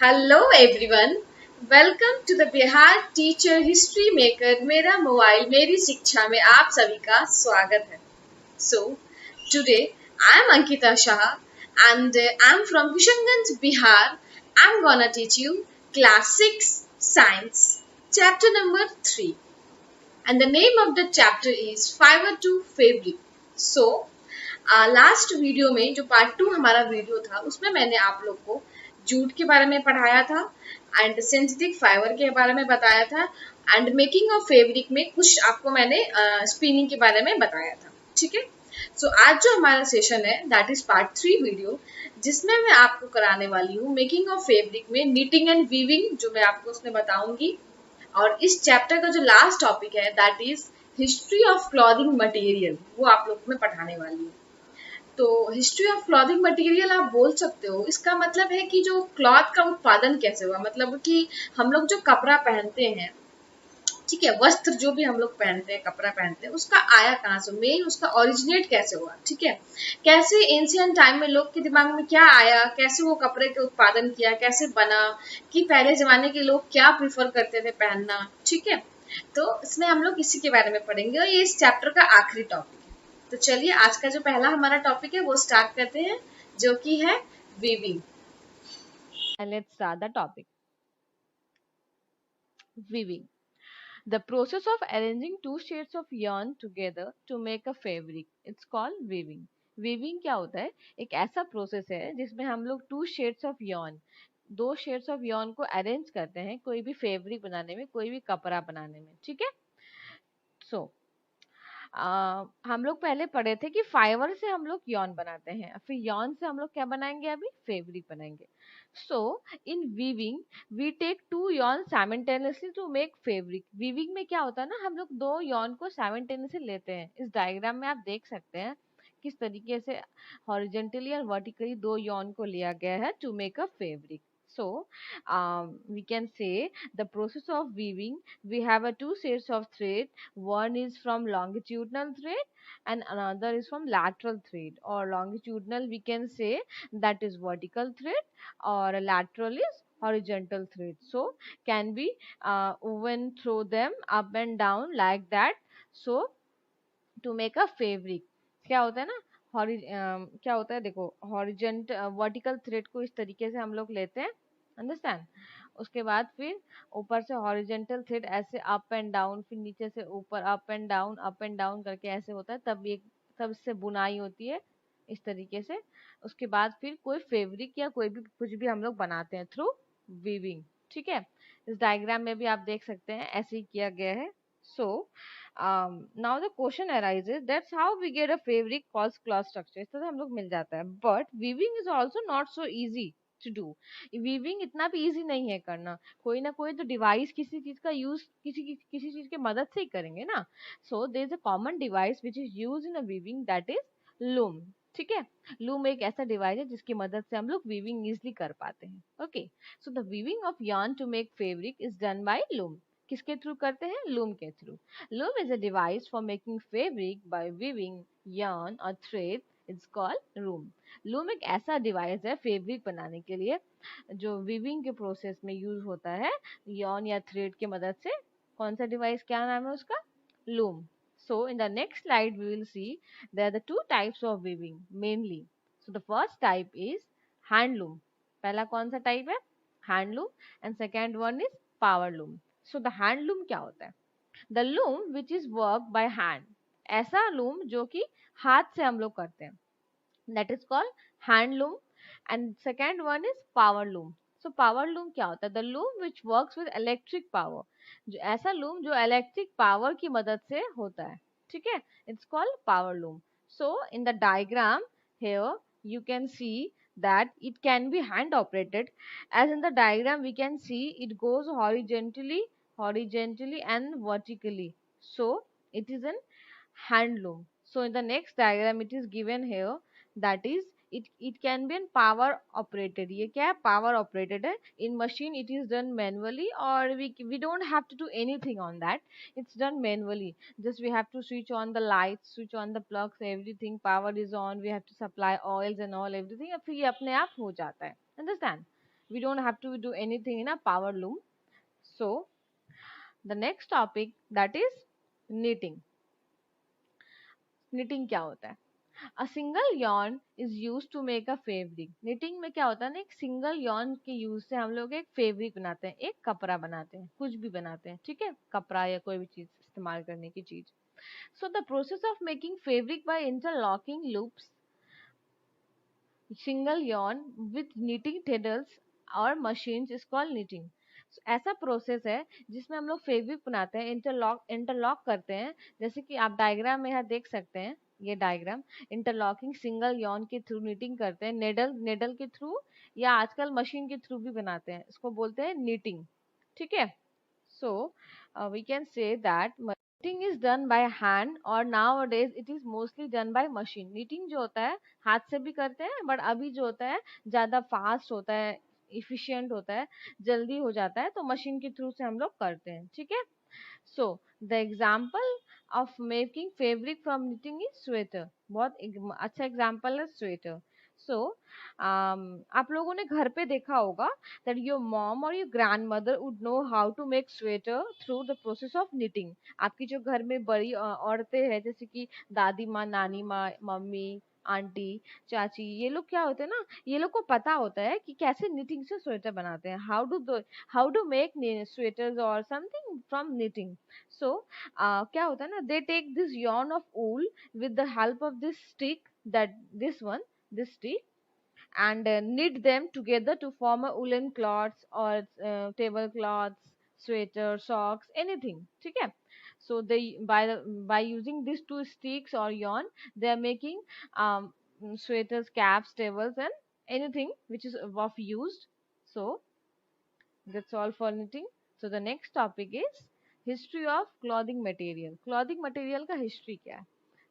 Hello everyone. Welcome to the Bihar teacher history maker मेरा mobile मेरी शिक्षा में आप सभी का स्वागत है। So today I am Ankita Shah and I'm from Kishanganj, Bihar. I'm gonna teach you class 6 science chapter number 3 and the name of the chapter is fiber to fabric. So last video में जो पार्ट 2 हमारा video था उसमें मैंने आप लोग को jute के बारे में पढ़ाया था एंड सिंथेटिक फाइबर के बारे में बताया था एंड मेकिंग ऑफ फैब्रिक में कुछ आपको मैंने स्पिनिंग के बारे में बताया था। ठीक है। सो आज जो हमारा सेशन है दैट इज पार्ट 3 वीडियो, जिसमें मैं आपको कराने वाली हूँ मेकिंग ऑफ फैब्रिक में नीटिंग एंड वीविंग, जो मैं आपको उसमें बताऊंगी। और इस चैप्टर का जो लास्ट टॉपिक है that is history of clothing material, वो आप लोग को मैं पढ़ाने वाली हूँ। तो हिस्ट्री ऑफ क्लॉथिंग मटेरियल आप बोल सकते हो, इसका मतलब है कि जो क्लॉथ का उत्पादन कैसे हुआ, मतलब कि हम लोग जो कपड़ा पहनते हैं, ठीक है, वस्त्र जो भी हम लोग पहनते हैं, कपड़ा पहनते हैं, उसका आया कहाँ से, मेन उसका ओरिजिनेट कैसे हुआ। ठीक है। कैसे एंशियंट टाइम में लोग के दिमाग में क्या आया, कैसे वो कपड़े के उत्पादन किया, कैसे बना, कि पहले जमाने के लोग क्या प्रिफर करते थे पहनना। ठीक है। तो इसमें हम लोग इसी के बारे में पढ़ेंगे और ये इस चैप्टर का आखिरी टॉपिक है। तो चलिए आज का जो पहला हमारा टॉपिक है वो स्टार्ट करते हैं, जो कि है weaving. And let's start the topic. Weaving. The process of arranging two shades of yarn together to make a fabric. It's called weaving. Weaving क्या होता है? एक ऐसा प्रोसेस है जिसमें हम लोग टू शेड्स ऑफ yarn, दो शेड्स ऑफ yarn को अरेंज करते हैं कोई भी फैब्रिक बनाने में, कोई भी कपड़ा बनाने में। ठीक है। सो हम लोग पहले पढ़े थे कि फाइबर से हम लोग यॉन बनाते हैं, फिर यॉन से हम लोग क्या बनाएंगे, अभी फैब्रिक बनाएंगे। So in weaving we take two yarn simultaneously to make fabric. Weaving में क्या होता है ना, हम लोग दो यॉन को साइमल्टेनियसली लेते हैं। इस डायग्राम में आप देख सकते हैं किस तरीके से हॉरिजेंटली और वर्टिकली दो यॉन को लिया गया है to make a fabric. So we can say the process of weaving, we have a two sets of thread. One is from longitudinal thread and another is from lateral thread. Or longitudinal we can say that is vertical thread, or lateral is horizontal thread. So can be woven through them up and down like that. So to make a fabric, क्या होता है ना, क्या होता है, देखो हॉरिजेंट vertical thread को इस तरीके से हम लोग लेते हैं, अंडरस्टैंड। उसके बाद फिर ऊपर से हॉरिजेंटल थ्रेड ऐसे अप एंड डाउन, फिर नीचे से ऊपर अप एंड डाउन करके ऐसे होता है, तब इससे बुनाई होती है इस तरीके से। उसके बाद फिर कोई फैब्रिक या कोई भी कुछ भी हम लोग बनाते हैं थ्रू वीविंग। ठीक है। इस डायग्राम में भी आप देख सकते हैं ऐसे ही किया गया है। सो now the question arises, that's how we get a fabric false cloth structure, इस तरह हम लोग मिल जाता है। but weaving is also not so easy to do. weaving इतना भी easy नहीं है करना, कोई ना कोई तो डिवाइस किसी चीज का यूज किसी चीज के मदद से ही करेंगे ना। so there is a common device which is used in a weaving, that is loom. ठीक है। लूम एक ऐसा डिवाइस है जिसकी मदद से हम लोग वीविंग इजिली कर पाते हैं। Okay. So the weaving of yarn to make fabric is done by loom. किसके थ्रू करते हैं, लूम के through. Loom is a device for making fabric by weaving yarn or thread. It's called loom. Loom एक ऐसा device है fabric बनाने के लिए जो वीविंग के प्रोसेस में यूज होता है yarn या थ्रेड की मदद से। कौन सा डिवाइस, क्या नाम है उसका, loom. So in the next slide we will see there are the two types of weaving mainly. So the first type is handloom. पहला कौन सा टाइप है, handloom, and second one is power loom. So the handloom क्या होता है, the loom which is work by hand, ऐसा loom जो कि हाथ से हम लोग करते हैं, that is called handloom. And second one is power loom. So power loom क्या होता है, the loom which works with electric power, जो ऐसा लूम जो इलेक्ट्रिक पावर की मदद से होता है। ठीक है। It's called power loom. So in the diagram here you can see that it can be hand operated. As in the diagram we can see it goes horizontally and vertically. So it is an hand loom. So in the next diagram it is given here, that is it can be an power operated. ये क्या है, power operated है। in machine it is done manually, or we don't have to do anything on that, it's done manually. just we have to switch on the lights, switch on the plugs, everything, power is on, we have to supply oils and all everything, फिर ये अपने आप हो जाता है, understand। We don't have to do anything in a power loom. So the next topic, that is knitting. Knitting क्या होता है? A single yarn is used to make a fabric. Knitting में क्या होता है ना, एक सिंगल yarn के यूज से हम लोग एक फेब्रिक बनाते हैं, एक कपड़ा बनाते हैं, कुछ भी बनाते हैं, ठीक है, कपड़ा या कोई भी चीज इस्तेमाल करने की चीज. So the process of making fabric by interlocking loops single yarn with knitting needles और machines is called knitting. So, ऐसा प्रोसेस है जिसमें हम लोग फेब्रिक बनाते हैं, इंटरलॉक करते हैं. जैसे कि आप डायग्राम में यहाँ देख सकते हैं, ये डायग्राम इंटरलॉकिंग सिंगल यॉन के थ्रू नीटिंग करते हैं, नेडल के थ्रू या आजकल मशीन के थ्रू भी बनाते हैं, इसको बोलते हैं नीटिंग. ठीक है. So we can say that knitting is done by hand और nowadays it is mostly done by machine. knitting जो होता है हाथ से भी करते हैं, बट अभी जो होता है ज्यादा फास्ट होता है, इफिशिएंट होता है, जल्दी हो जाता है, तो मशीन के थ्रू से हम लोग करते हैं. ठीक है. So the example of making fabric from knitting is sweater. बहुत अच्छा एग्जाम्पल है स्वेटर. सो आप लोगों ने घर पे देखा होगा that your mom or your grandmother would know how to make sweater through the process of knitting. आपकी जो घर में बड़ी औरतें हैं, जैसे कि दादी माँ, नानी माँ, मम्मी, आंटी, चाची, ये लोग क्या होते हैं ना, ये लोग को पता होता है कि कैसे knitting से स्वेटर बनाते हैं, how to make sweaters or something from knitting. So क्या होता है ना, they take this yarn of wool with the help of this stick, this stick, and knit them together to form a woolen cloths or tablecloths, sweater, socks, anything. ठीक है. So they by using these two sticks or yarn, they are making um, sweaters, caps, tables, and anything which is of used. So that's all for knitting. So the next topic is history of clothing material. Clothing material का history क्या है?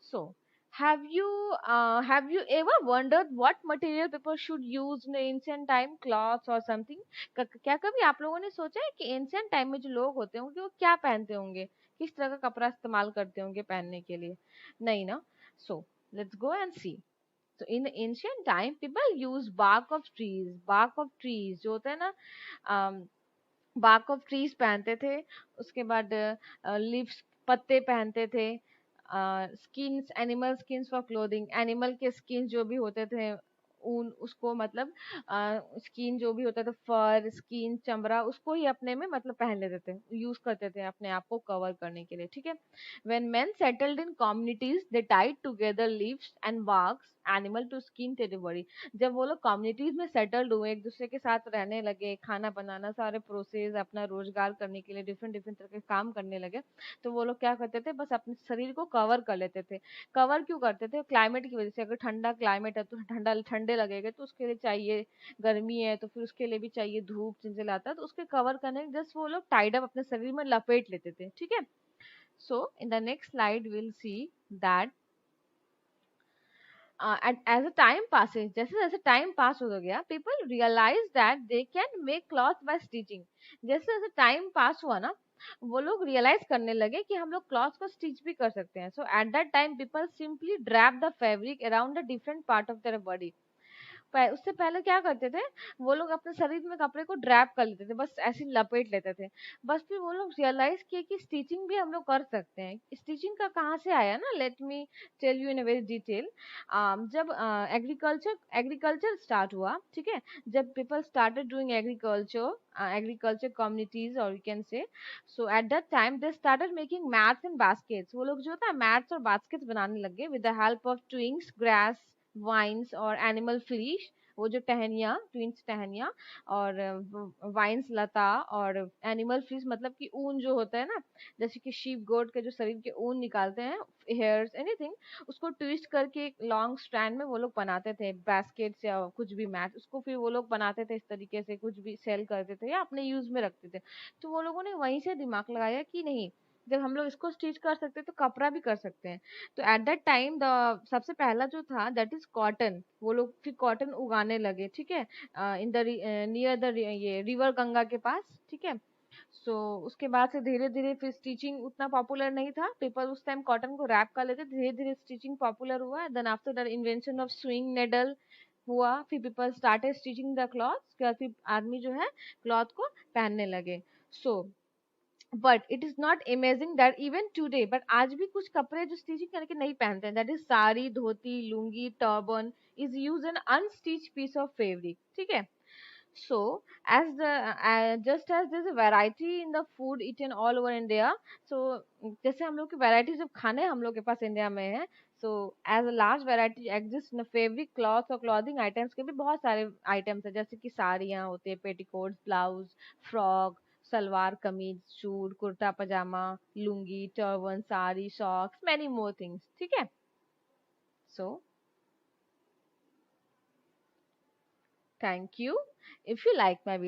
So have you ever wondered what material people should use in ancient time, cloths or something? क्या कभी आप लोगों ने सोचा है कि ancient time में जो लोग होते होंगे वो क्या पहनते होंगे, किस तरह का कपड़ा इस्तेमाल करते होंगे पहनने के लिए? नहीं ना. So let's go and see. So in the ancient time people use bark of trees जो होता है ना, bark of trees पहनते थे. उसके बाद लीव्स, पत्ते पहनते थे. Skins, animal skins for clothing, animal के स्किन जो भी होते थे, ऊन, उसको मतलब स्किन जो भी होता था, फर, स्किन, चमड़ा, उसको ही अपने में मतलब पहन लेते थे, यूज करते थे अपने आप को कवर करने के लिए. ठीक है. When men settled in communities they tied together leaves and barks animal to skin territory. जब वो लोग कम्युनिटीज में सेटल्ड हुए, एक दूसरे के साथ रहने लगे, खाना बनाना, सारे प्रोसेस, अपना रोजगार करने के लिए डिफरेंट डिफरेंट तरह के काम करने लगे, तो वो लोग क्या करते थे, बस अपने शरीर को कवर कर लेते थे. कवर क्यों करते थे? क्लाइमेट की वजह से. अगर ठंडा क्लाइमेट है तो ठंडे लगेगा, तो उसके लिए चाहिए, गर्मी है तो फिर उसके लिए भी चाहिए, धूप चिलचिलाता है तो उसके कवर करने जस्ट वो लोग टाइड अप अपने शरीर में लपेट लेते थे. ठीक है. So in the next slide will see that and as a time passes, जैसे जैसे टाइम पास हो गया, people realize that they can make cloth by stitching. जैसे जैसे टाइम पास हुआ ना, वो लोग रियलाइज करने लगे कि हम लोग क्लॉथ को स्टिच भी कर सकते हैं. So at that time people simply drape the fabric around the different part of their body. उससे पहले क्या करते थे, वो लोग अपने शरीर में कपड़े को ड्रैप कर लेते थे, बस ऐसे ही लपेट लेते थे. बस फिर वो लोग रियलाइज किए कि स्टिचिंग भी हम लोग कर सकते हैं. स्टिचिंग का कहाँ से आया ना, let me tell you in a very detail. जब एग्रीकल्चर स्टार्ट हुआ, ठीक है, जब people started doing agriculture communities और you can say, so at that time they started making mats and baskets. वो लोग जो था मैट्स और बास्केट्स बनाने लगे with the help of twigs, grass, vines और एनिमल फ्लीश. वो जो टहनिया, ट्विंस टहनिया और वाइन्स लता और एनिमल फ्लीस मतलब कि ऊन जो होता है ना, जैसे कि शीप गोट के जो शरीर के ऊन निकालते हैं, हेयर्स, एनीथिंग, उसको ट्विस्ट करके एक लॉन्ग स्ट्रैंड में वो लोग बनाते थे बास्केट्स या कुछ भी मैट. उसको फिर वो लोग बनाते थे इस तरीके से, कुछ भी सेल करते थे या अपने यूज में रखते थे. तो वो लोगों ने वहीं से दिमाग लगाया कि नहीं, जब हम लोग इसको स्टिच कर सकते हैं तो कपड़ा भी कर सकते हैं. तो एट दैट टाइम द सबसे पहला जो था दैट इज कॉटन. वो लोग फिर कॉटन उगाने लगे. ठीक है. इन द नियर द ये रिवर गंगा के पास. ठीक है. सो उसके बाद से धीरे धीरे फिर स्टिचिंग उतना पॉपुलर नहीं था, पीपल उस टाइम कॉटन को रैप कर लेते, धीरे धीरे स्टिचिंग पॉपुलर हुआ. Then after the invention of sewing needle, हुआ, फिर people started stitching the cloth, फिर आदमी जो है क्लॉथ को पहनने लगे. So but it is not amazing that even today, but आज भी कुछ कपड़े जो स्टिचिंग करके नहीं पहनते हैं, that is sari, dhoti, lungi, turban is use an unstitch piece of fabric. ठीक है. So, as the just as there's a variety in the food eaten all over India, so जैसे हम लोग की varieties of खाने हम लोग के पास इंडिया में है, so as a large variety exists in the fabric, cloth और clothing items के भी बहुत सारे items है, जैसे कि साड़ियाँ होती है, petticoats, blouse, frock, salwar kameez, suit, kurta pyjama, lungi, turban, sari, socks, many more things. ठीक है. So thank you. If you like my video